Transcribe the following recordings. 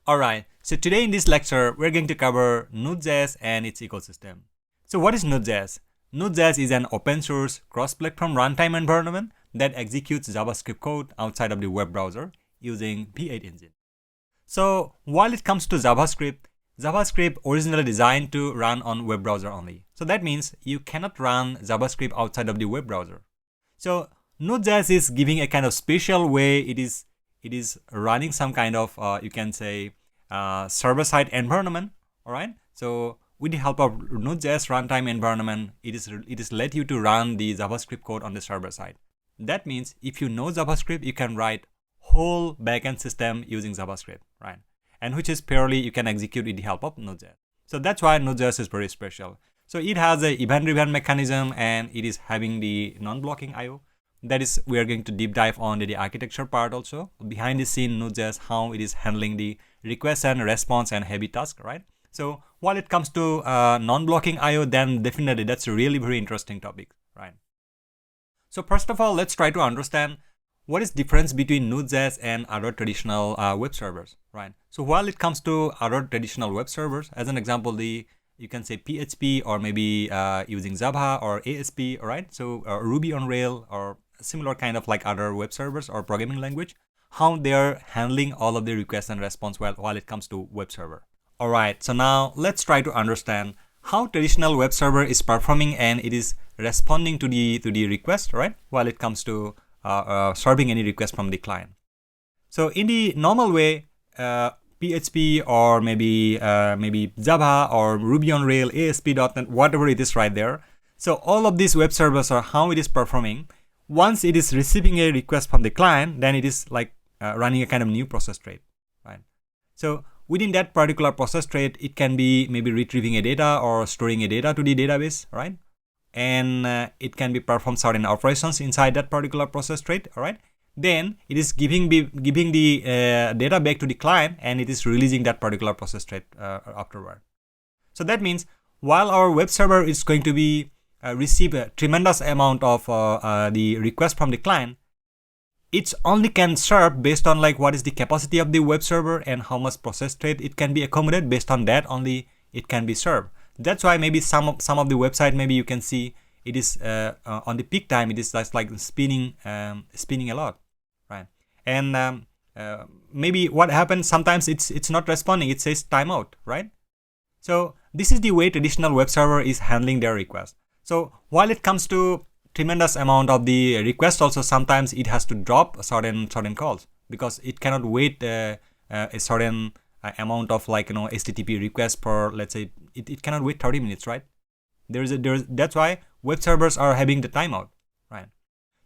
Alright, so today in this lecture, we're going to cover Node.js and its ecosystem. So what is Node.js? Node.js is an open source cross-platform runtime environment that executes JavaScript code outside of the web browser using V8 engine. So while it comes to JavaScript originally designed to run on web browser only. So that means you cannot run JavaScript outside of the web browser. So Node.js is giving a kind of special way it is running some kind of you can say server-side environment. All right. So with the help of Node.js runtime environment, it is let you to run the JavaScript code on the server side. That means if you know JavaScript, you can write whole backend system using JavaScript, right? And which is purely you can execute with the help of Node.js. So that's why Node.js is very special. So it has a event-driven mechanism and it is having the non-blocking I/O. That is, we are going to deep dive on the architecture part also. Behind the scene, Node.js, how it is handling the request and response and heavy task, right? So while it comes to non-blocking I/O, then definitely that's a really very interesting topic, right? So first of all, let's try to understand what is difference between Node.js and other traditional web servers, right? So while it comes to other traditional web servers, as an example, you can say PHP or maybe using Java or ASP, all right? So Ruby on Rails or similar kind of like other web servers or programming language, how they're handling all of the requests and response while it comes to web server. All right, so now let's try to understand how traditional web server is performing and it is responding to the request, right? While it comes to serving any request from the client. So in the normal way, PHP or maybe Java or Ruby on Rails, ASP.NET, whatever it is right there. So all of these web servers are how it is performing. Once it is receiving a request from the client, then it is like running a kind of new process thread, right? So within that particular process thread, it can be maybe retrieving a data or storing a data to the database, right? And it can be perform certain operations inside that particular process thread, all right? Then it is giving the data back to the client and it is releasing that particular process thread afterward. So that means while our web server is going to be receive a tremendous amount of the request from the client, it only can serve based on like what is the capacity of the web server and how much process thread it can be accommodated. Based on that only it can be served. That's why maybe some of the website, maybe you can see it is on the peak time it is just like spinning a lot, right? And maybe what happens sometimes it's not responding, it says timeout, right? So this is the way traditional web server is handling their request. So while it comes to tremendous amount of the request, also sometimes it has to drop certain calls because it cannot wait a certain amount of like HTTP requests per, let's say it cannot wait 30 minutes, right? That's why web servers are having the timeout, right?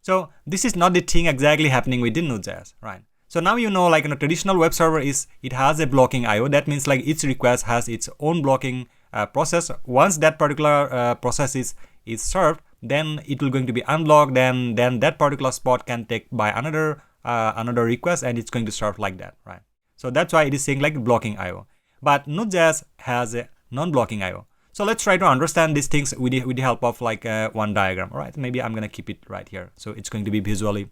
So this is not the thing exactly happening within Node.js, right? So now like traditional web server it has a blocking I/O. That means like each request has its own blocking process. Once that particular process is served, then it will going to be unblocked. Then that particular spot can take by another request and it's going to serve like that, right? So that's why it is saying like blocking I/O. But Node.js has a non-blocking I/O. So let's try to understand these things with the help of like one diagram. All right, maybe I'm gonna keep it right here, so it's going to be visually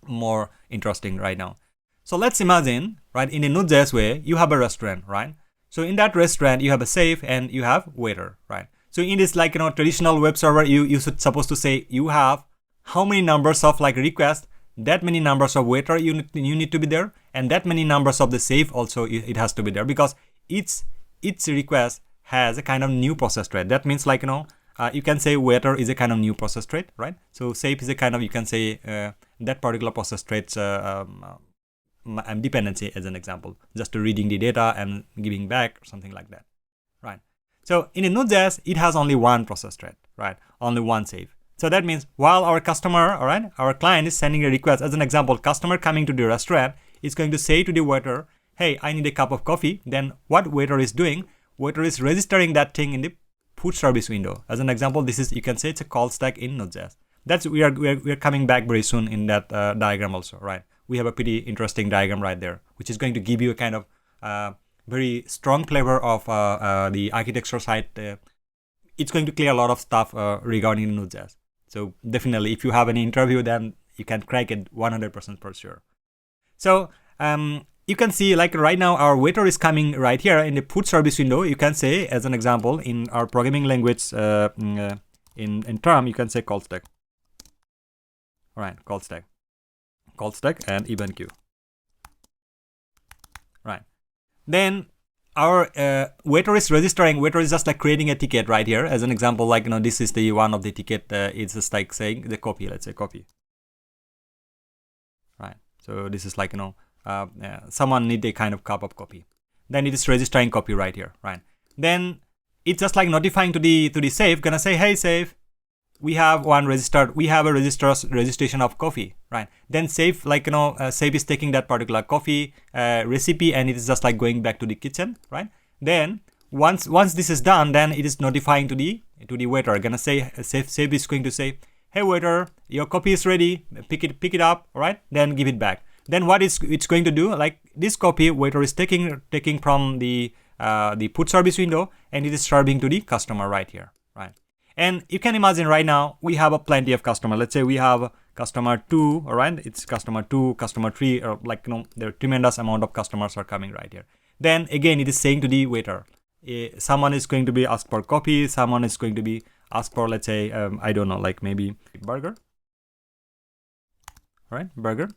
more interesting right now. So let's imagine, right, in the Node.js way, you have a restaurant, right? So in that restaurant, you have a chef and you have waiter, right? So in this like traditional web server, you should supposed to say you have how many numbers of like requests, that many numbers of waiter you need to be there, and that many numbers of the chef also it has to be there, because each request has a kind of new process thread. That means like you can say waiter is a kind of new process thread, right? So chef is a kind of, you can say that particular process thread's dependency as an example, just to reading the data and giving back or something like that, right? So in a Node.js, it has only one process thread, right? Only one chef. So that means while our customer, all right, our client is sending a request, as an example, customer coming to the restaurant is going to say to the waiter, hey, I need a cup of coffee. Then what waiter is doing? Waiter is registering that thing in the food service window. As an example, this is, you can say it's a call stack in Node.js. That's we are coming back very soon in that diagram also, right? We have a pretty interesting diagram right there, which is going to give you a kind of very strong flavor of the architecture side. It's going to clear a lot of stuff regarding Node.js. So definitely, if you have any interview, then you can crack it 100% for sure. So you can see like right now our waiter is coming right here in the put service window. You can say as an example in our programming language in term, you can say call stack. All right, call stack and event queue. Right. Then our waiter is registering. Waiter is just like creating a ticket right here as an example. Like this is the one of the ticket. It's just like saying the copy. Let's say copy. Right. So this is like someone need a kind of cup of coffee. Then it is registering copy right here. Right. Then it's just like notifying to the safe. Gonna say, hey safe, we have one registered. We have a registration of coffee. Right. Then safe like safe is taking that particular coffee recipe and it is just like going back to the kitchen. Right. Then once this is done, then it is notifying to the waiter. Gonna say safe is going to say, hey waiter, your coffee is ready. Pick it up. All right. Then give it back. Then what it's going to do, like this copy waiter is taking from the put service window and it is serving to the customer right here, right? And you can imagine right now we have a plenty of customer. Let's say we have customer 2, all right? It's customer 2, customer 3, or like there are tremendous amount of customers are coming right here. Then again it is saying to the waiter, someone is going to be asked for coffee, someone is going to be asked for, let's say I don't know, like maybe burger, all right? Burger.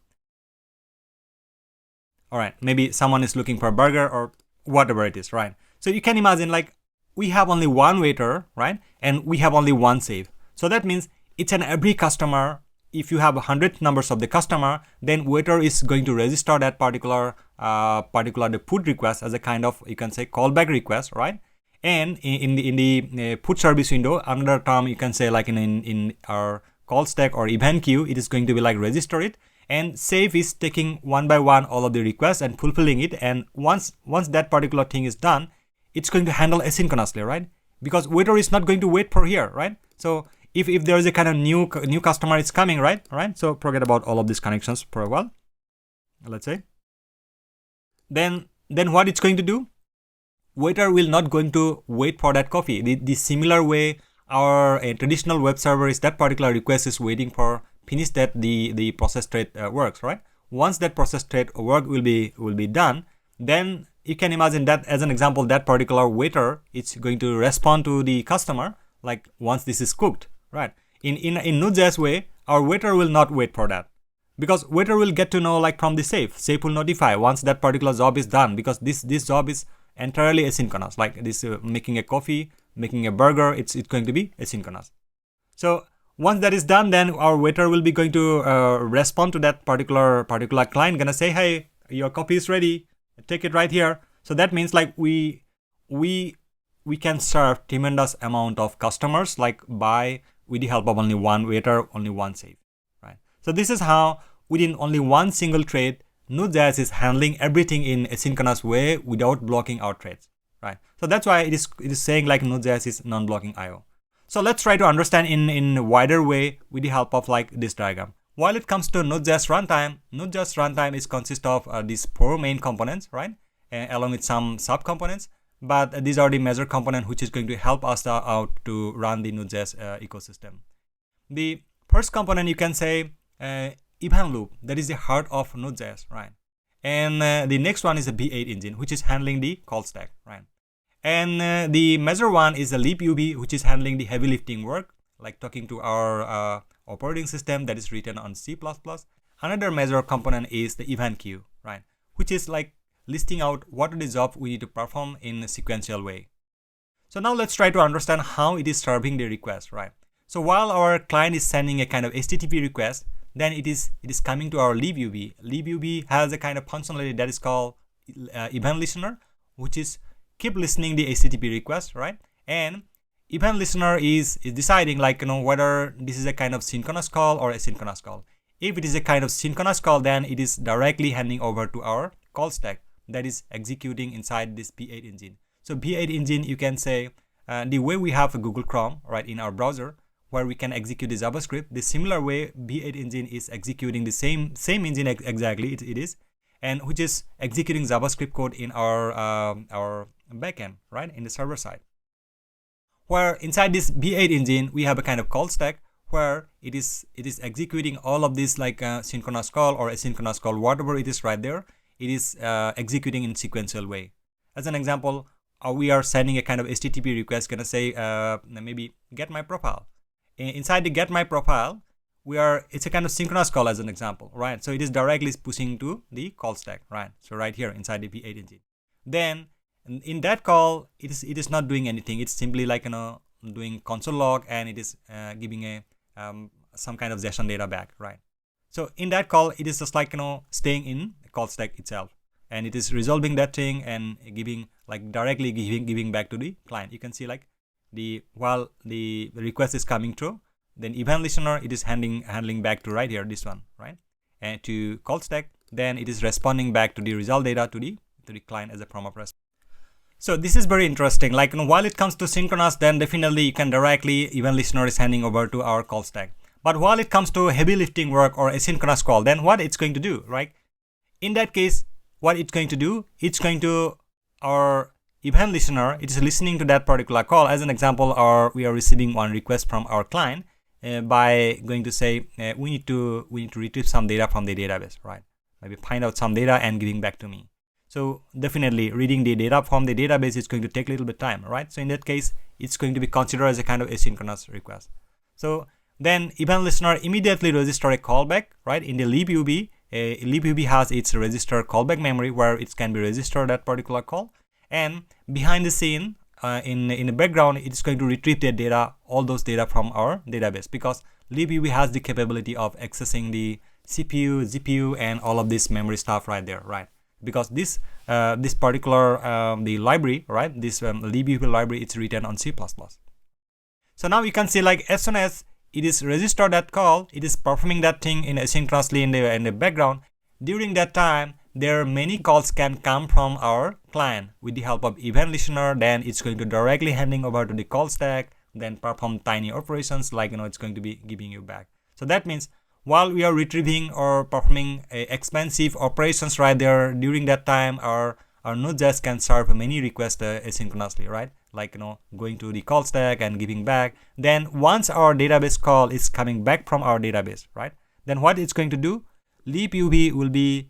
All right, maybe someone is looking for a burger or whatever it is, right? So you can imagine like we have only one waiter, right? And we have only one save. So that means each and every customer, if you have 100 numbers of the customer, then waiter is going to register that particular the put request as a kind of, you can say, callback request, right? And in the put service window, another term you can say like in our call stack or event queue, it is going to be like register it. And safe is taking one by one all of the requests and fulfilling it. And once that particular thing is done, it's going to handle asynchronously, right? Because waiter is not going to wait for here, right? So if there is a kind of new customer is coming, right? All right. So forget about all of these connections for a while. Let's say. Then what it's going to do? Waiter will not going to wait for that coffee. The similar way our traditional web server is that particular request is waiting for finish that the process thread works, right? Once that process thread work will be done, then you can imagine that as an example, that particular waiter is going to respond to the customer like once this is cooked, right? In Node.js way, our waiter will not wait for that because waiter will get to know like from the safe will notify once that particular job is done, because this job is entirely asynchronous, like this making a coffee, making a burger, it's going to be asynchronous. So once that is done, then our waiter will be going to respond to that particular client, gonna say, hey, your coffee is ready, take it right here. So that means like we can serve tremendous amount of customers like with the help of only one waiter, only one save, right? So this is how within only one single thread, Node.js is handling everything in a asynchronous way without blocking our threads, right? So that's why it is saying like Node.js is non-blocking IO. So let's try to understand in a wider way with the help of like this diagram. While it comes to Node.js runtime is consist of these 4 main components, right? Along with some sub-components. But these are the major component which is going to help us out to run the Node.js ecosystem. The first component you can say event loop, that is the heart of Node.js, right? And the next one is the B8 engine, which is handling the call stack, right? And the major one is the libuv, which is handling the heavy lifting work, like talking to our operating system that is written on C++. Another major component is the event queue, right? Which is like listing out what are the jobs we need to perform in a sequential way. So now let's try to understand how it is serving the request, right? So while our client is sending a kind of HTTP request, then it is coming to our libuv. Libuv has a kind of functionality that is called event listener, which is keep listening the HTTP request, right? And event listener is deciding like whether this is a kind of synchronous call or asynchronous call. If it is a kind of synchronous call, then it is directly handing over to our call stack that is executing inside this B8 engine. So B8 engine, you can say the way we have a Google Chrome, right, in our browser, where we can execute the JavaScript, the similar way B8 engine is executing the same engine exactly it is, and which is executing JavaScript code in our backend, right, in the server side. Where inside this B8 engine we have a kind of call stack where it is executing all of this like synchronous call or asynchronous call, whatever it is right there. it is executing in sequential way. As an example, we are sending a kind of HTTP request, gonna say maybe get my profile. Inside the get my profile, it's a kind of synchronous call as an example, right? So it is directly pushing to the call stack, right? So right here inside the V8 engine. Then in that call, it is not doing anything. It's simply like, doing console log, and it is giving a some kind of JSON data back, right? So in that call, it is just like, staying in the call stack itself, and it is resolving that thing and giving, like, directly giving back to the client. You can see, like, while the request is coming through, then event listener, it is handling back to right here, this one, right? And to call stack, then it is responding back to the result data to the client as a form of response. So this is very interesting. Like, while it comes to synchronous, then definitely you can directly, event listener is handing over to our call stack. But while it comes to heavy lifting work or asynchronous call, then what it's going to do, right? In that case, what it's going to do, it's going to, our event listener, it is listening to that particular call. As an example, we are receiving one request from our client by going to say, we need to retrieve some data from the database, right? Maybe find out some data and giving back to me. So definitely reading the data from the database is going to take a little bit time, right? So in that case, it's going to be considered as a kind of asynchronous request. So then event listener immediately register a callback, right? In the libuv, libuv has its register callback memory where it can be registered that particular call. And behind the scene, in the background, it's going to retrieve the data, all those data from our database, because libuv has the capability of accessing the CPU, GPU, and all of this memory stuff right there, right? Because this particular the library, right? This libuv library, it's written on C++. So now you can see, like, as soon as it is registered that call, it is performing that thing in asynchronously in the background. During that time, there are many calls can come from our client with the help of event listener. Then it's going to directly handing over to the call stack, then perform tiny operations, like, it's going to be giving you back. So that means while we are retrieving or performing expensive operations right there, during that time, our Nodejs can serve many requests asynchronously, right? Like, going to the call stack and giving back. Then once our database call is coming back from our database, right? Then what it's going to do, libuv will be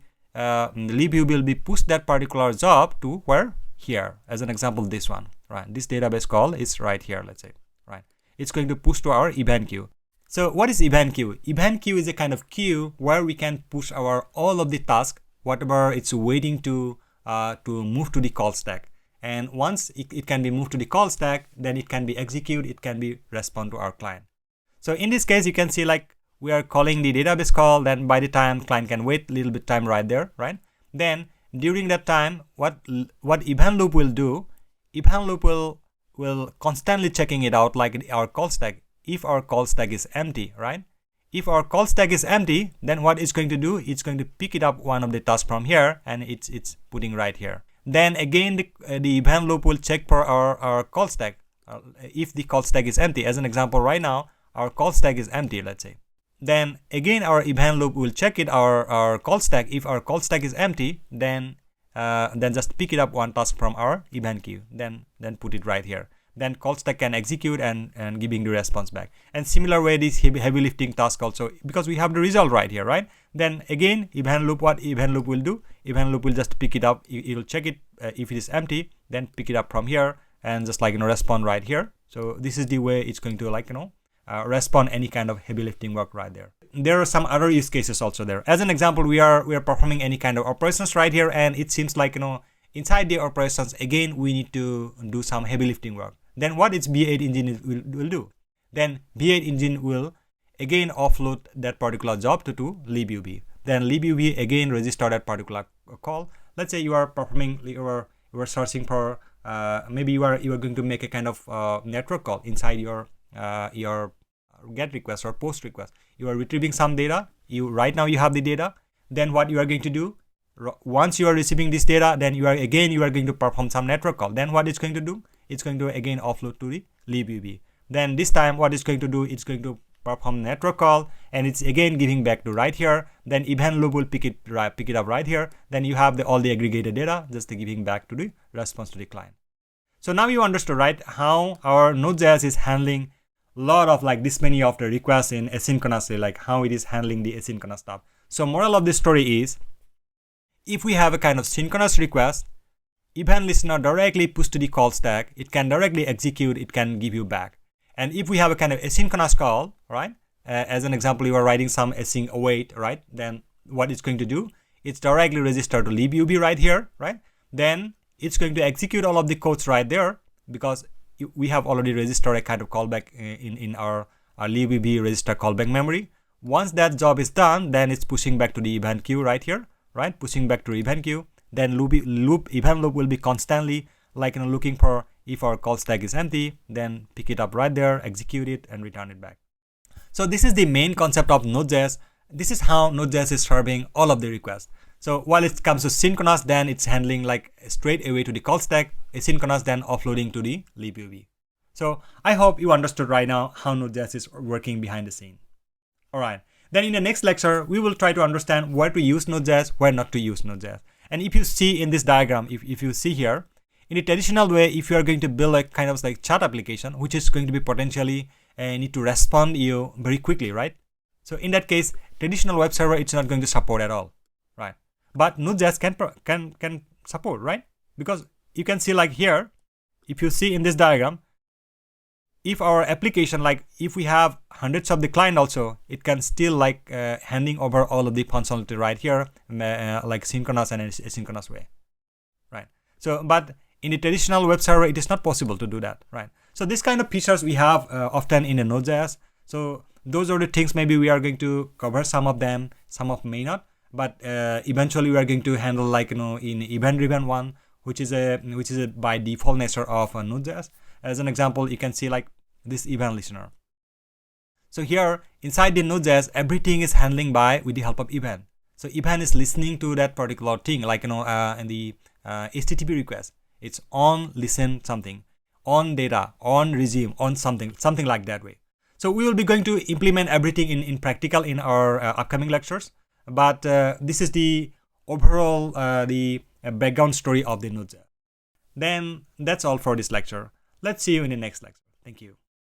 push that particular job to where? Here. As an example, this one, right? This database call is right here, let's say, right? It's going to push to our event queue. So what is event queue? Event queue is a kind of queue where we can push all of the tasks, whatever it's waiting to move to the call stack. And once it can be moved to the call stack, then it can be executed, it can be respond to our client. So in this case, you can see, like, we are calling the database call, then by the time client can wait a little bit time right there, right? Then during that time, what event loop will do, event loop will constantly checking it out, like our call stack. If our call stack is empty, right? If our call stack is empty, then what it's going to do, it's going to pick it up one of the tasks from here, and it's putting right here. Then again, the event loop will check for our call stack. If the call stack is empty, as an example, right now, our call stack is empty, let's say. Then again, our event loop will check it, our call stack. If our call stack is empty, then just pick it up one task from our event queue, then put it right here. Then call stack can execute and giving the response back. And similar way, this heavy lifting task also, because we have the result right here, right? Then again, event loop, what event loop will do, event loop will just pick it up. It will check it. If it is empty, then pick it up from here and just, like, respond right here. So this is the way it's going to, like, respond any kind of heavy lifting work right there. There are some other use cases also there. As an example, we are performing any kind of operations right here, and it seems like, inside the operations, again, we need to do some heavy lifting work. Then what its V8 engine will do? Then V8 engine will again offload that particular job to libuv. Then libuv again register that particular call. Let's say you are performing, you are searching for, maybe you are going to make a kind of network call inside your get request or post request. You are retrieving some data. Right now you have the data. Then what you are going to do? Once you are receiving this data, then you are going to perform some network call. Then what it's going to do? It's going to again offload to the libuv. Then this time what it's going to do, it's going to perform network call, and it's again giving back to right here. Then event loop will pick it up right here. Then you have all the aggregated data, just giving back to the response to the client. So now you understood, right, how our Node.js is handling a lot of, like, this many of the requests in asynchronously, like how it is handling the asynchronous stuff. So moral of this story is, if we have a kind of synchronous request, event listener directly push to the call stack, it can directly execute, it can give you back. And if we have a kind of asynchronous call, right? As an example, you are writing some async await, right? Then what it's going to do, it's directly register to libuv right here, right? Then it's going to execute all of the codes right there, because we have already registered a kind of callback in our libuv register callback memory. Once that job is done, then it's pushing back to the event queue right here, right? Pushing back to event queue. Then event loop will be constantly looking for if our call stack is empty, then pick it up right there, execute it, and return it back. So this is the main concept of Node.js. This is how Node.js is serving all of the requests. So while it comes to synchronous, then it's handling straight away to the call stack, asynchronous then offloading to the libuv. So I hope you understood right now how Node.js is working behind the scene. Alright, then in the next lecture, we will try to understand where to use Node.js, where not to use Node.js. And if you see in this diagram, if you see here, in a traditional way, if you are going to build a kind of chat application, which is going to be potentially need to respond you very quickly, right? So in that case, traditional web server, it's not going to support at all, right? But Node.js can support, right? Because you can see here, if you see in this diagram, if our application, if we have hundreds of the client also, it can still handing over all of the functionality right here, synchronous and asynchronous way, right? So, but in the traditional web server, it is not possible to do that, right? So this kind of features we have often in a Node.js. So those are the things maybe we are going to cover some of them, some of may not, but eventually we are going to handle in event-driven one, which is a by default nature of Node.js. As an example, you can see this event listener. So here inside the Node.js, everything is handling with the help of event. So event is listening to that particular thing, in the HTTP request. It's on listen something, on data, on resume, on something like that way. So we will be going to implement everything in practical in our upcoming lectures. But this is the overall the background story of the Node.js. Then that's all for this lecture. Let's see you in the next lecture. Thank you.